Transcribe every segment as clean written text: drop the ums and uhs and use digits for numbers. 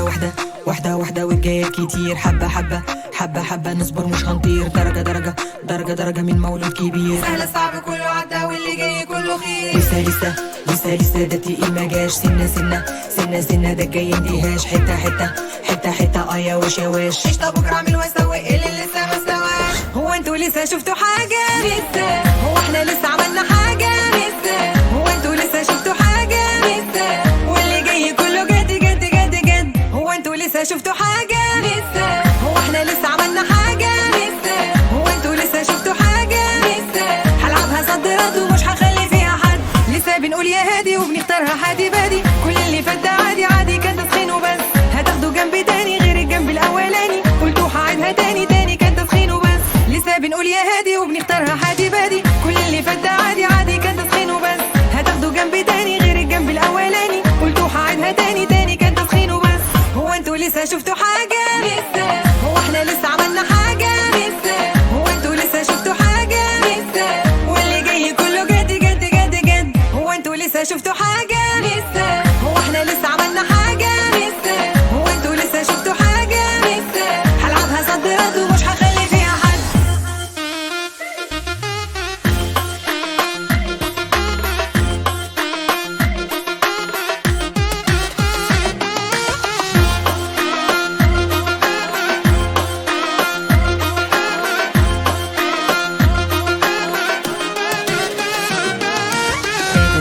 واحدة واحدة واحدة والجاية كتير، حبة حبة حبة حبة نصبر مش هنطير، درجة درجة درجة درجة من مولود كبير. سهل صعب كله عدى واللي جاي كله خير. لسه لسه لسه لسه ده تقيل مجاش، سنة سنة سنة سنة ده الجاي اندهاش، حتة حتة حتة حتة يا واش يا واش. قشطة بكرة اعمل واسوي اللي لسه ما استواش. هو انتوا لسه شفتوا حاجة؟ لسه. هو احنا لسه عملنا حاجة؟ لسه. هو انتوا لسه شفتوا حاجة؟ لسه. واللي جاي كله جد جد جد جد. هو انتوا لسه شفتوا حاجة؟ لسه. هو احنا لسه عملنا حاجة؟ لسه. هو انتوا لسه شفتوا حاجة؟ لسه. هلعبها صد رد ومش هخلي فيها حد، لسه بنقول يا هادي وبنختارها حادي بادي، كل اللي فات ده عادي عادي كان تسخين وبس، هتاخدوا جنب تاني غير الجنب الاولاني، قلتوا هعيدها تاني تاني كان تسخين وبس، لسه بنقول يا هادي وبنختارها حادي بادي، كل اللي فات ده عادي عادي كان تسخين وبس، هتاخدوا جنب تاني غير الجنب الاولاني، قلتوا هعيدها تاني تاني كان تسخين وبس. هو انتوا لسه شفتوا حاجة؟ لسه. هو احنا لسه عملنا حاجة؟ لسه. هو انتوا لسه شفتوا حاجة؟ لسه. واللي جاي كله جد جد جد جد. هو انتوا لسه شفتوا حاجة؟ لسه. هو احنا لسه عملنا حاجة؟ لسه. هو انتوا لسه شفتوا حاجة؟ لسه. هلعبها صد رد ومش هخلي فيها حد.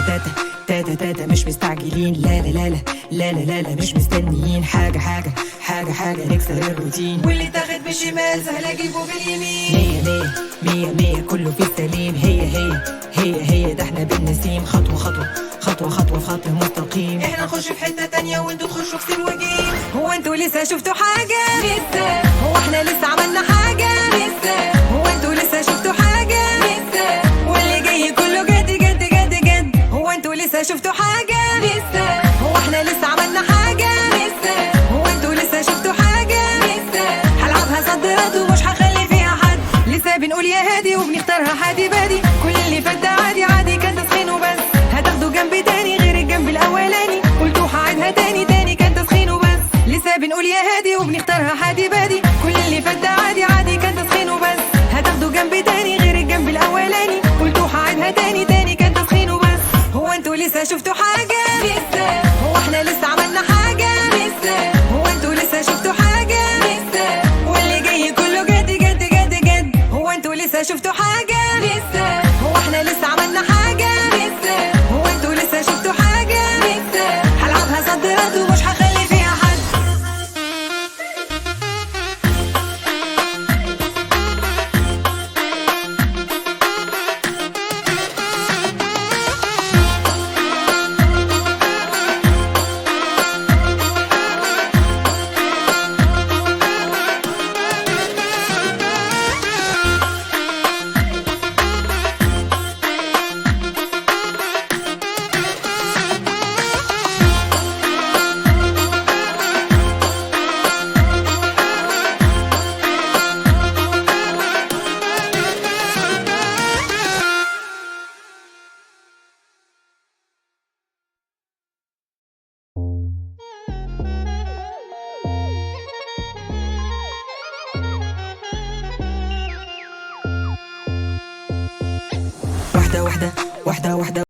تاتا تاتا تاتا مش مستعجلين، لا لا لا لا لا لا لا لا مش مستنيين، حاجة حاجة حاجة حاجة نكسر الروتين، واللي تاخد بالشمال سهل اجيبه باليمين. مية مية مية مية كله في السليم، هي ده احنا بالنسيم، خطوة خطوة خطوة خطوة في خط مستقيم، احنا نخش في حتة تانية وانتوا تخشوا في سين وجيم. هو انتوا لسه شفتوا حاجة؟ لسه. هو احنا لسه عملنا حاجة؟ لسه. هو انتوا لسه شفتوا حاجة؟ لسه. واللي جاي كله جد جد جد جد. هو انتوا لسه شفتوا حاجة؟ لسه. هو احنا لسه عملنا حاجة؟ لسه. هو انتوا لسه شفتوا حاجة؟ لسه. هلعبها صد رد ومش هخلي فيها حد، لسه بنقول يا هادي وبنختارها حادي بادي، كل اللي فات ده عادي عادي كان تسخين وبس، هتاخدوا جنب تاني غير الجنب الاولاني، قلتوا هعيدها تاني تاني كان تسخين وبس، لسه بنقول يا هادي وبنختارها حادي بادي، كل اللي فات ده عادي عادي كان تسخين وبس، هتاخدوا جنب تاني غير الجنب الاولاني، قلتوا هعيدها تاني تاني كان تسخين وبس. هو انتوا لسه شفتوا حاجة؟ لسه. هو احنا لسه عملنا حاجة؟ لسه. هو انتوا لسه شفتوا حاجة؟ لسه. واللي جاي كله جد جد جد جد. هو انتوا لسه شفتوا حاجة؟ لسه. هو احنا لسه عملنا حاجة؟ لسه. هو انتوا لسه شفتوا حاجة؟ لسه. هلعبها صد رد ومش هخلي فيها حد. واحدة واحدة واحدة واحدة